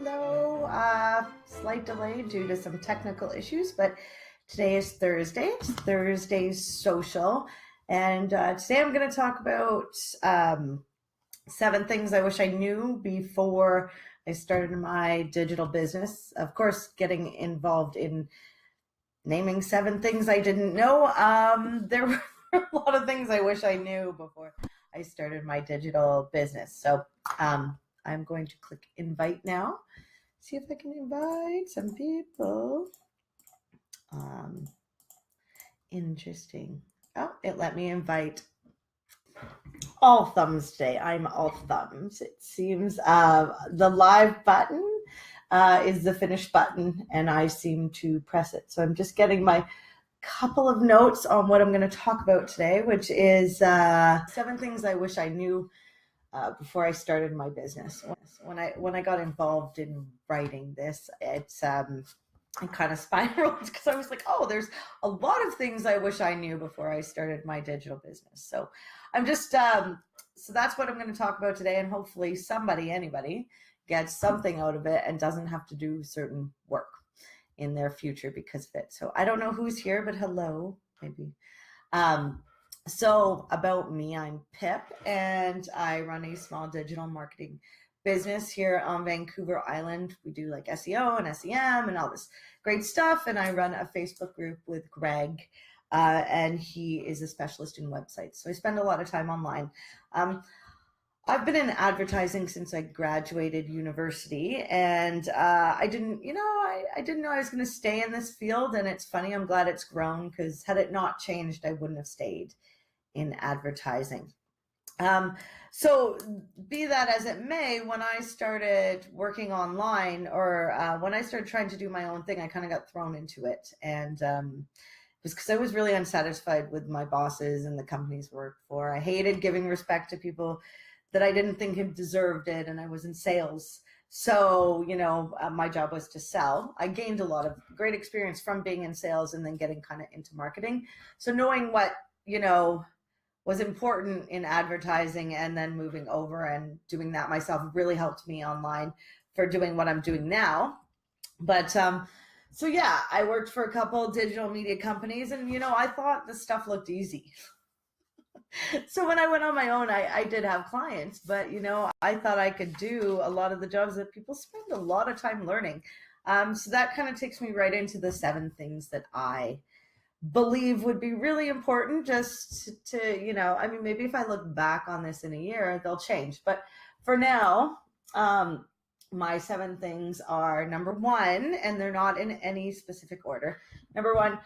Hello. Slight delay due to some technical issues, but today is Thursday. It's Thursday Social. And today I'm going to talk about 7 things I wish I knew before I started my digital business. Of course, getting involved in naming 7 things I didn't know. There were a lot of things I wish I knew before I started my digital business. So I'm going to click invite now. See if I can invite some people. Interesting. Oh, it let me invite all thumbs today. I'm all thumbs. It seems the live button is the finish button, and I seem to press it. So I'm just getting my couple of notes on what I'm going to talk about today, which is 7 things I wish I knew before I started my business. When I got involved in writing this, it's I kind of spiraled because I was like, oh, there's a lot of things I wish I knew before I started my digital business. So I'm just so that's what I'm going to talk about today, and hopefully anybody gets something out of it and doesn't have to do certain work in their future because of it. So I don't know who's here, but hello, maybe. So about me, I'm Pip, and I run a small digital marketing business here on Vancouver Island. We do like SEO and SEM and all this great stuff. And I run a Facebook group with Greg, and he is a specialist in websites. So I spend a lot of time online. I've been in advertising since I graduated university, and I didn't know I was going to stay in this field. And it's funny, I'm glad it's grown, because had it not changed, I wouldn't have stayed in advertising. So be that as it may, when I started working online, or when I started trying to do my own thing, I kind of got thrown into it. And it was because I was really unsatisfied with my bosses and the companies I worked for. I hated giving respect to people that I didn't think had deserved it, and I was in sales. So, my job was to sell. I gained a lot of great experience from being in sales and then getting kind of into marketing. So knowing what, was important in advertising and then moving over and doing that myself really helped me online for doing what I'm doing now. But so yeah, I worked for a couple digital media companies, and I thought the stuff looked easy. So when I went on my own, I did have clients, but I thought I could do a lot of the jobs that people spend a lot of time learning. So that kind of takes me right into the 7 things that I believe would be really important, just to maybe if I look back on this in a year, they'll change. But for now, my 7 things are: number 1, and they're not in any specific order. Number 1,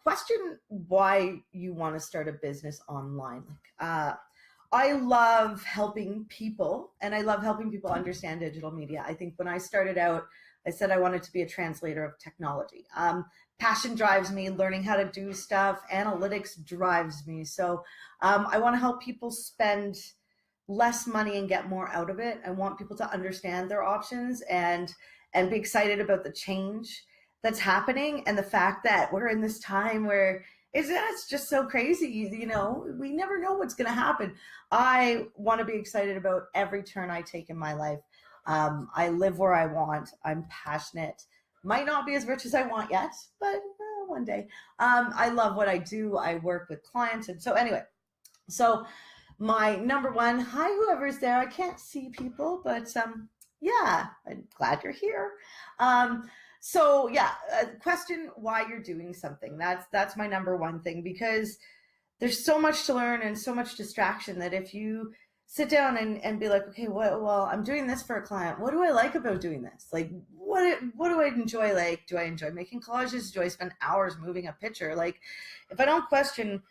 question why you want to start a business online. I love helping people, and I love helping people understand digital media. I think when I started out, I said I wanted to be a translator of technology. Passion drives me, learning how to do stuff. Analytics drives me. So I want to help people spend less money and get more out of it. I want people to understand their options and be excited about the change that's happening, and the fact that we're in this time where it's just so crazy. We never know what's going to happen. I want to be excited about every turn I take in my life. I live where I want. I'm passionate. Might not be as rich as I want yet, but one day. I love what I do. I work with clients. And so anyway, so my number 1, hi, whoever's there. I can't see people, but yeah, I'm glad you're here. So yeah, question why you're doing something. That's my number 1 thing, because there's so much to learn and so much distraction that if you sit down and be like, okay, well, I'm doing this for a client. What do I like about doing this? Like, what do I enjoy? Like, do I enjoy making collages? Do I spend hours moving a picture? Like, if I don't question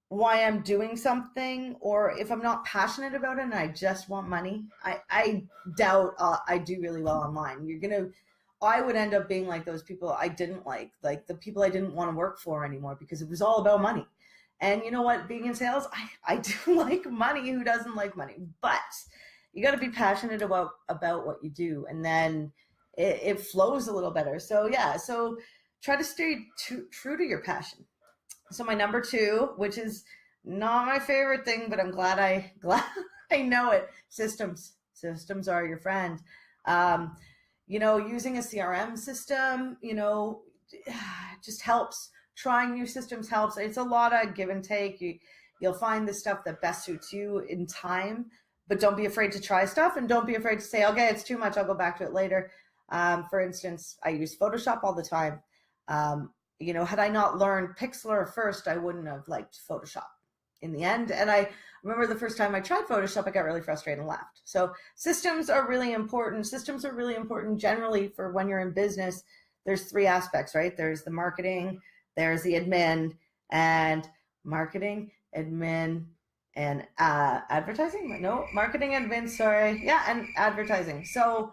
why I'm doing something, or if I'm not passionate about it and I just want money, I doubt I do really well online. I would end up being like those people I didn't like the people I didn't want to work for anymore, because it was all about money. And you know what? Being in sales, I do like money. Who doesn't like money? But you got to be passionate about what you do, and then it flows a little better. So yeah, so try to stay true to your passion. So my number 2, which is not my favorite thing, but I'm glad I know it. Systems are your friend. using a CRM system, just helps. Trying new systems helps. It's a lot of give and take. You'll find the stuff that best suits you in time, but don't be afraid to try stuff, and don't be afraid to say, okay, it's too much, I'll go back to it later. For instance, I use Photoshop all the time. Had I not learned Pixlr first, I wouldn't have liked Photoshop in the end. And I remember the first time I tried Photoshop, I got really frustrated and left. So systems are really important. Systems are really important generally for when you're in business. There's three aspects, right? There's the marketing, there's the admin, and marketing, admin, and advertising. No, marketing, admin, sorry. Yeah, and advertising. So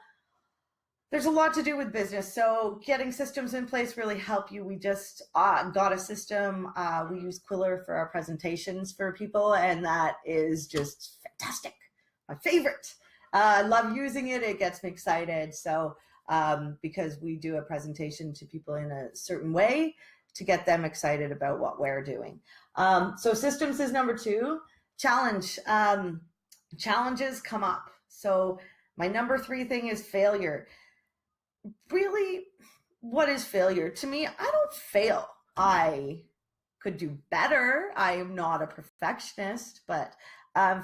there's a lot to do with business. So getting systems in place really help you. We just got a system. We use Quiller for our presentations for people, and that is just fantastic. My favorite. I love using it. It gets me excited. So because we do a presentation to people in a certain way to get them excited about what we're doing. So systems is number 2. Challenge. Challenges come up. So my number 3 thing is failure. Really, what is failure? To me, I don't fail. I could do better. I am not a perfectionist, but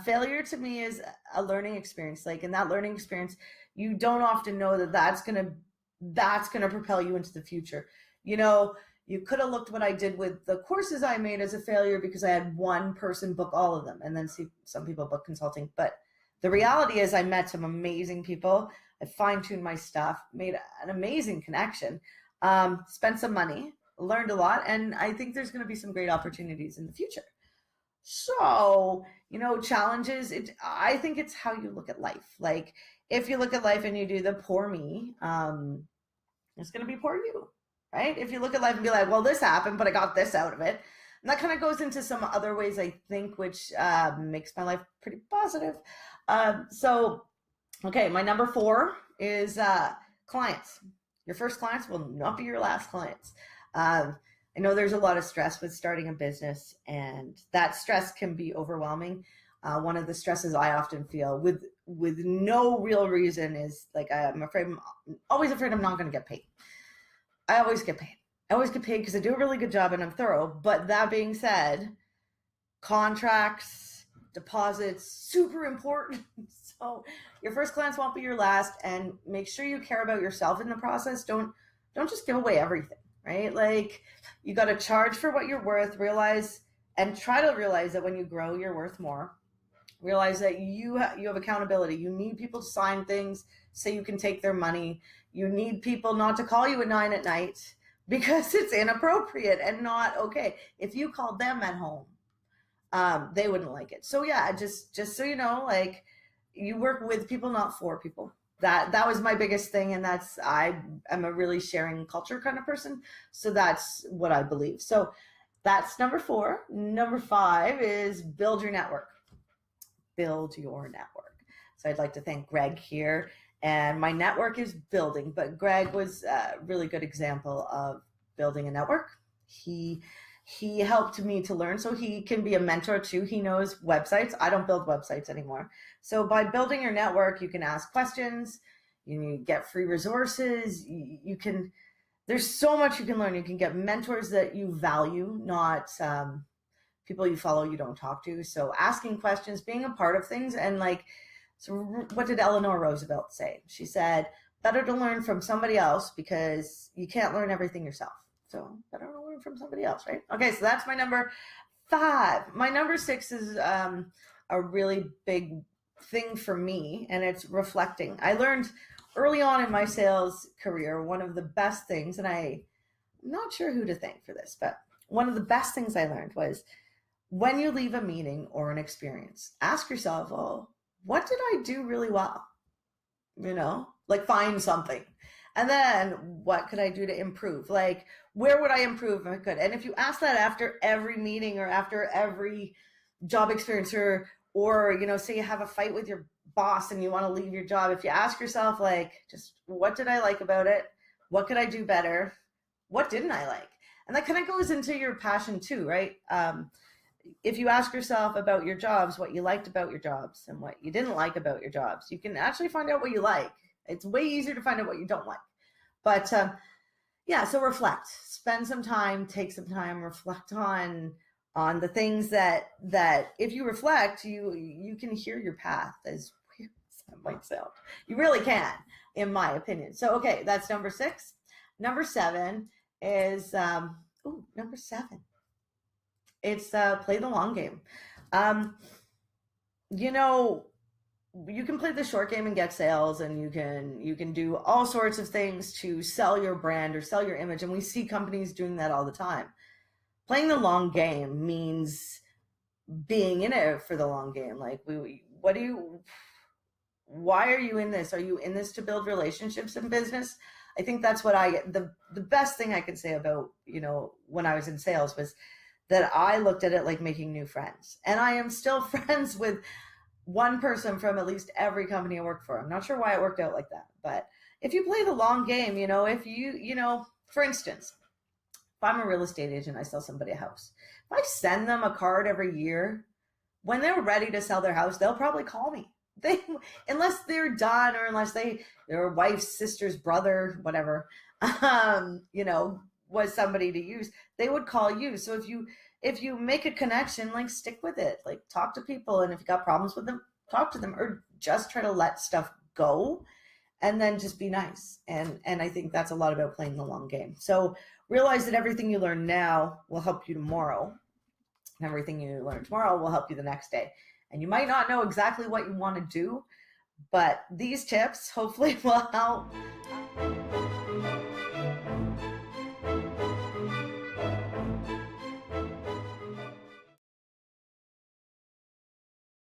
failure to me is a learning experience. Like in that learning experience, you don't often know that that's gonna propel you into the future. You could have looked what I did with the courses I made as a failure because I had one person book all of them, and then see some people book consulting. But the reality is I met some amazing people. I fine-tuned my stuff, made an amazing connection, spent some money, learned a lot, and I think there's going to be some great opportunities in the future. So, challenges, I think it's how you look at life. Like, if you look at life and you do the poor me, it's going to be poor you, right? If you look at life and be like, well, this happened, but I got this out of it. And that kind of goes into some other ways, I think, which makes my life pretty positive. Okay, my number 4 is clients. Your first clients will not be your last clients. I know there's a lot of stress with starting a business, and that stress can be overwhelming. One of the stresses I often feel with no real reason is like I'm always afraid I'm not going to get paid. I always get paid. I always get paid because I do a really good job and I'm thorough. But that being said, contracts, deposits, super important. So your first clients won't be your last, and make sure you care about yourself in the process. Don't just give away everything, right? Like, you got to charge for what you're worth, try to realize that when you grow, you're worth more. Realize that you have accountability. You need people to sign things so you can take their money. You need people not to call you at 9 at night because it's inappropriate and not okay. If you called them at home, they wouldn't like it. So yeah, just so you know, like, you work with people, not for people. That was my biggest thing, and I am a really sharing culture kind of person. So that's what I believe. So that's number 4. Number 5 is build your network. Build your network. So I'd like to thank Greg here. And my network is building, but Greg was a really good example of building a network. He helped me to learn, so he can be a mentor too. He knows websites. I don't build websites anymore. So by building your network, you can ask questions, you get free resources, there's so much you can learn. You can get mentors that you value, not people you follow you don't talk to. So asking questions, being a part of things, and so what did Eleanor Roosevelt say? She said, better to learn from somebody else because you can't learn everything yourself. So better to learn from somebody else, right? Okay, so that's my number 5. My number 6 is a really big thing for me, and it's reflecting. I learned early on in my sales career, one of the best things, and I'm not sure who to thank for this, but one of the best things I learned was when you leave a meeting or an experience, ask yourself, oh, what did I do really well? Find something. And then what could I do to improve? Like, where would I improve if I could? And if you ask that after every meeting or after every job experience or say you have a fight with your boss and you want to leave your job, if you ask yourself, just what did I like about it? What could I do better? What didn't I like? And that kind of goes into your passion too, right? If you ask yourself about your jobs, what you liked about your jobs and what you didn't like about your jobs, you can actually find out what you like. It's way easier to find out what you don't like. But yeah, so reflect, spend some time, take some time, reflect on the things that if you reflect, you can hear your path, as weird as that might sound. You really can, in my opinion. So, okay, that's number 6. Number 7 is, number 7. It's play the long game. You know, you can play the short game and get sales, and you can do all sorts of things to sell your brand or sell your image, and we see companies doing that all the time. Playing the long game means being in it for the long game. Like, why are you in this? Are you in this to build relationships in business? I think that's what the best thing I could say about, when I was in sales was that I looked at it like making new friends. And I am still friends with one person from at least every company I work for. I'm not sure why it worked out like that, but if you play the long game, if you, for instance, if I'm a real estate agent, I sell somebody a house. If I send them a card every year, when they're ready to sell their house, they'll probably call me. Unless they're done, or unless their wife's sister's brother, whatever, was somebody to use, they would call you. So if you make a connection, like, stick with it, like, talk to people. And if you got problems with them, talk to them, or just try to let stuff go, and then just be nice. And I think that's a lot about playing the long game. So realize that everything you learn now will help you tomorrow, and everything you learn tomorrow will help you the next day. And you might not know exactly what you want to do, but these tips hopefully will help.